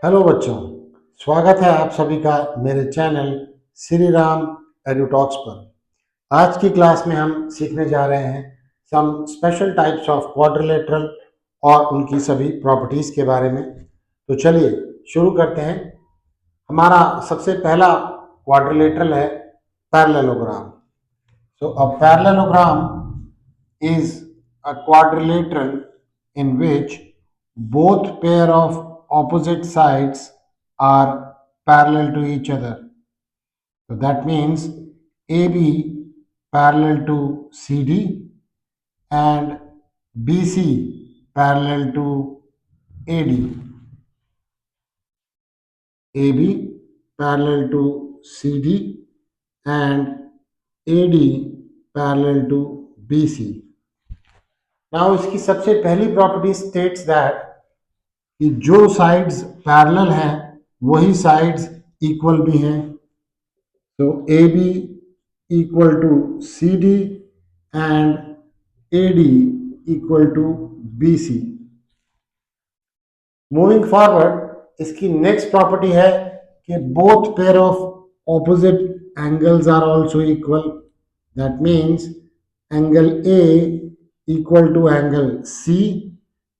Hello बच्चों, स्वागत है आप सभी का मेरे चैनल श्री राम एडुटॉक्स पर। आज की क्लास में हम सीखने जा रहे हैं some special types of quadrilateral और उनकी सभी प्रॉपर्टीज के बारे में। तो चलिए शुरू करते हैं। हमारा सबसे पहला क्वाड्रिलेटरल है parallelogram. So a parallelogram is a quadrilateral in which both pair of opposite sides are parallel to each other. So that means AB parallel to CD and BC parallel to AD. AB parallel to CD and AD parallel to BC. Now इसकी सबसे पहली property states that कि जो sides parallel हैं वही sides equal भी हैं। तो A B equal to C D and A D equal to B C. Moving forward इसकी नेक्स्ट प्रॉपर्टी है कि both pair of opposite angles are also equal. That means angle A equal to angle C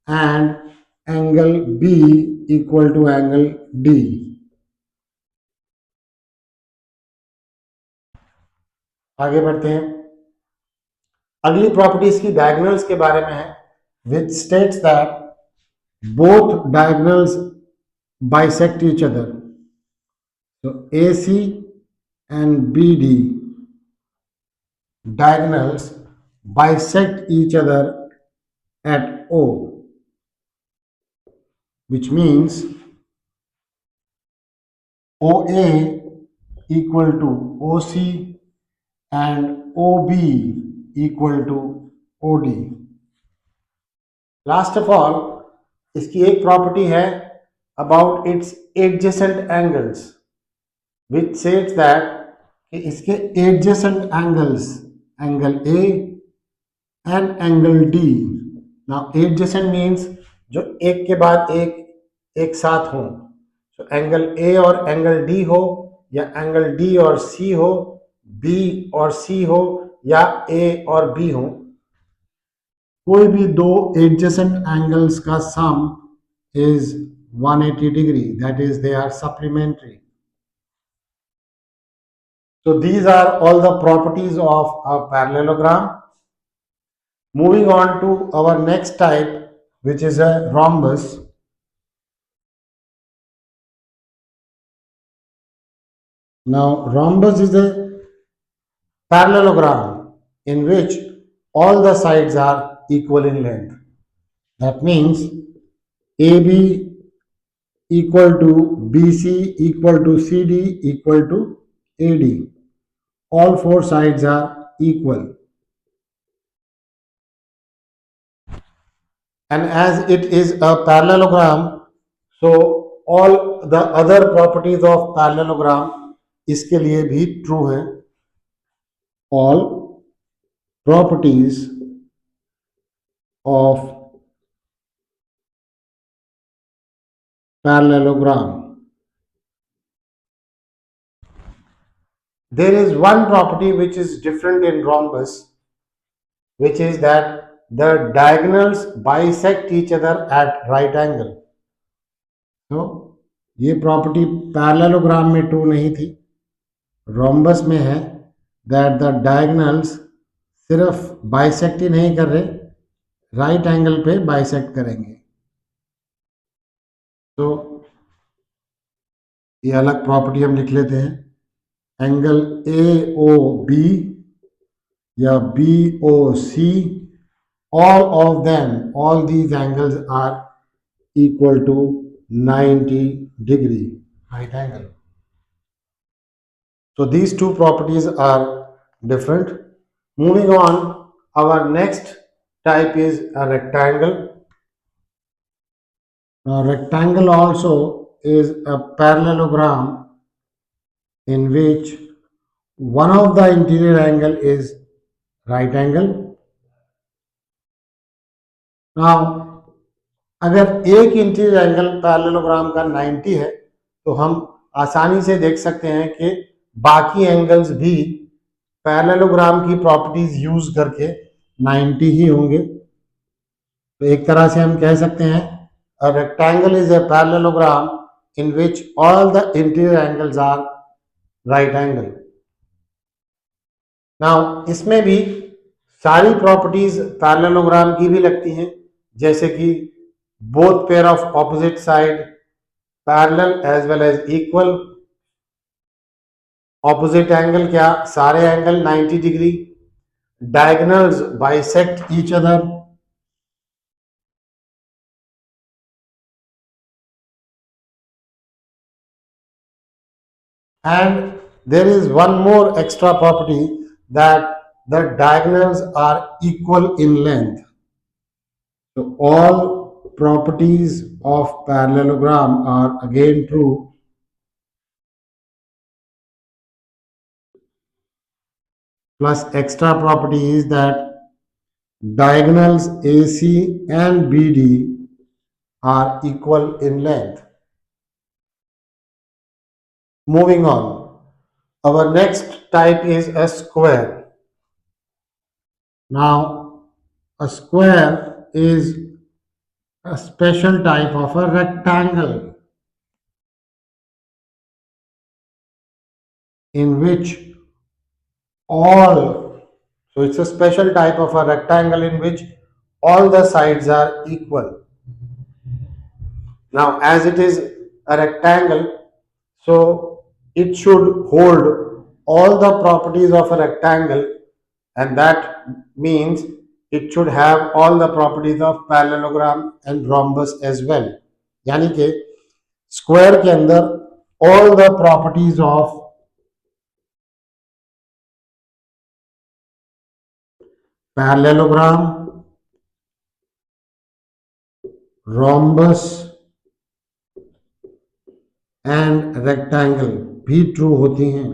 and angle B equal to angle D. आगे बढ़ते हैं। अगली property इसकी diagonals के बारे में है, which states that both diagonals bisect each other. So AC and BD diagonals bisect each other at O, which means OA equal to OC and OB equal to OD. Last of all, इसकी एक property है about its adjacent angles, which says that कि इसके adjacent angles, angle A and angle D. Now adjacent means जो एक के बाद एक साथ हों। तो एंगल ए और एंगल डी हो या एंगल डी और सी हो, बी और सी हो या ए और बी हो, कोई भी दो एडजेसेंट एंगल्स का sum is 180 degree, that is they are supplementary. So these are all the properties of a parallelogram. Moving on to our next type, which is a rhombus. Now rhombus is a parallelogram in which all the sides are equal in length. That means AB equal to BC equal to CD equal to AD. All four sides are equal. And as it is a parallelogram, so all the other properties of parallelogram इसके लिए भी true है। All properties of parallelogram. There is one property which is different in rhombus, which is that the diagonals bisect each other at right angle. तो ये property parallelogram में true नहीं थी, rhombus में है दैट द डायगोनल्स सिर्फ bisect ही नहीं कर रहे, राइट एंगल पे बाइसेक्ट करेंगे। तो ये अलग प्रॉपर्टी हम लिख लेते हैं। एंगल ए ओ बी या B O C, all of them, all these angles are equal to 90 degree right angle. So these two properties are different. Moving on, our next type is a rectangle. Now rectangle also is a parallelogram in which one of the interior angle is right angle. Now अगर एक interior angle parallelogram का 90 है तो हम आसानी से देख सकते हैं कि बाकी एंगल्स भी पैरेललोग्राम की प्रॉपर्टीज यूज करके 90 ही होंगे। तो एक तरह से हम कह सकते हैं a rectangle is a parallelogram in which all the interior angles are right angle. Now इसमें भी सारी प्रॉपर्टीज पैरेललोग्राम की भी लगती हैं, जैसे कि both pair of opposite side parallel as well as equal, opposite angle क्या, सारे angle 90 degree, diagonals bisect each other, and there is one more extra property that the diagonals are equal in length. So all properties of parallelogram are again true, plus extra property is that diagonals AC and BD are equal in length. Moving on, our next type is a square. Now, a square is a special type of a rectangle in which all, so it's a special type of a rectangle in which all the sides are equal. Now, as it is a rectangle, so it should hold all the properties of a rectangle, and that means it should have all the properties of parallelogram and rhombus as well. यानी कि square के अंदर all the properties of parallelogram, rhombus and rectangle भी true होती हैं।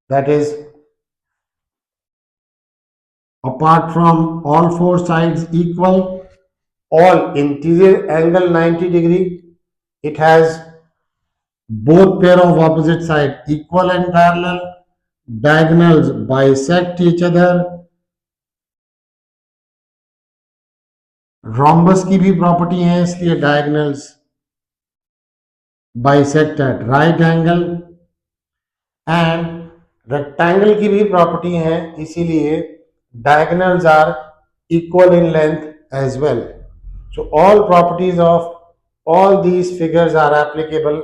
That is apart from all four sides equal, all interior angle 90 degree, it has both pair of opposite side equal and parallel, diagonals bisect each other, rhombus की भी property है इसलिए diagonals bisect at right angle, and rectangle की भी property है इसीलिए diagonals are equal in length as well. So all properties of all these figures are applicable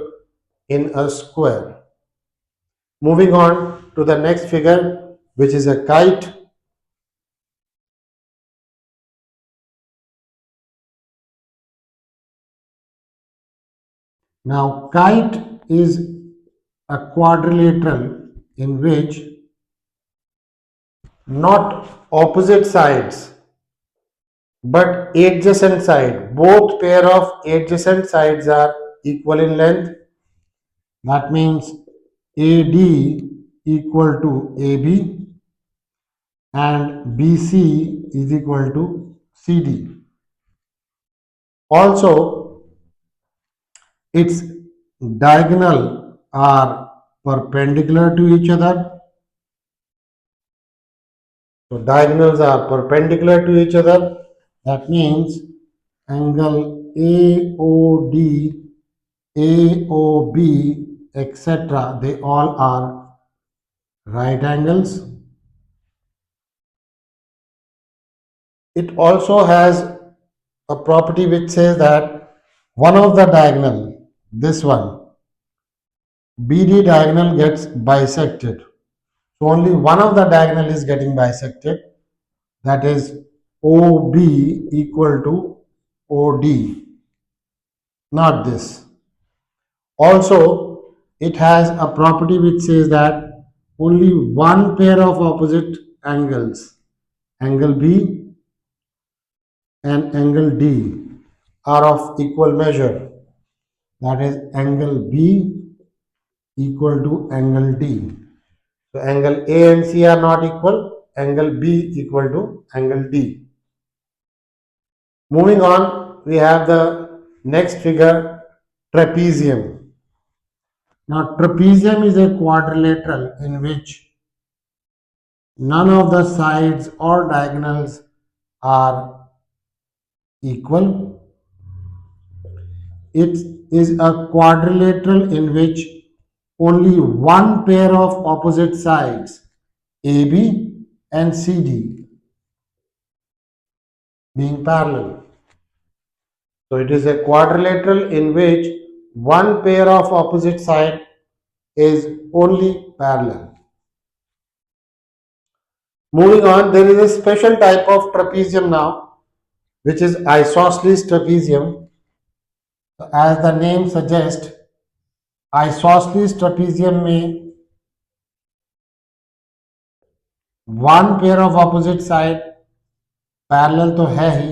in a square. Moving on to the next figure, which is a kite. Now kite is a quadrilateral in which not opposite sides but adjacent side, both pair of adjacent sides are equal in length. That means AD equal to AB and BC is equal to CD. Also, its diagonal are perpendicular to each other. So diagonals are perpendicular to each other. That means angle AOD, AOB, etc. they all are right angles. It also has a property which says that one of the diagonal, this one, BD diagonal gets bisected. So only one of the diagonal is getting bisected, that is OB equal to OD, not this. Also, it has a property which says that only one pair of opposite angles, angle B and angle D, are of equal measure. That is angle B equal to angle D. So angle A and C are not equal, angle B equal to angle D. Moving on, we have the next figure, trapezium. Now, trapezium is a quadrilateral in which none of the sides or diagonals are equal. It is a quadrilateral in which only one pair of opposite sides, AB and CD, being parallel. So it is a quadrilateral in which one pair of opposite side is only parallel. Moving on, there is a special type of trapezium now, which is isosceles trapezium. As the name suggests, isosceles trapezium में one pair of opposite side parallel तो है ही,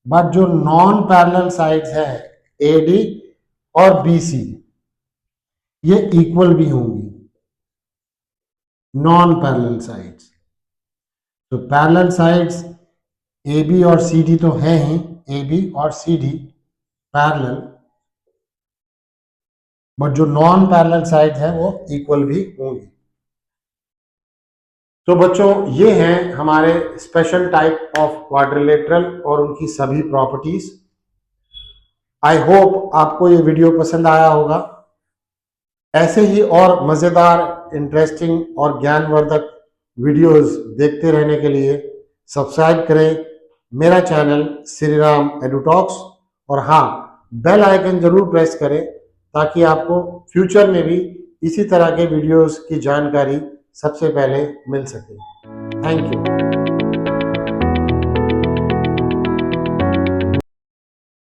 but जो non parallel sides है AD और BC ये equal भी होंगी, non parallel sides. तो पैरेलल साइड्स ए बी और सी डी तो है ही, ए बी और सी डी पैरेलल, बट जो नॉन पैरेलल साइड्स हैं वो इक्वल भी होंगी। तो बच्चों ये हैं हमारे स्पेशल टाइप ऑफ क्वाड्रिलेटरल और उनकी सभी प्रॉपर्टीज। आई होप आपको ये वीडियो पसंद आया होगा। ऐसे ही और मज़ेदार, इंटरेस्टिंग और ज्ञानवर्धक वीडियोस देखते रहने के लिए सब्सक्राइब करें मेरा चैनल श्री राम एडुटॉक्स, और हाँ, बेल आइकन जरूर प्रेस करें ताकि आपको फ्यूचर में भी इसी तरह के वीडियोस की जानकारी सबसे पहले मिल सके। Thank you.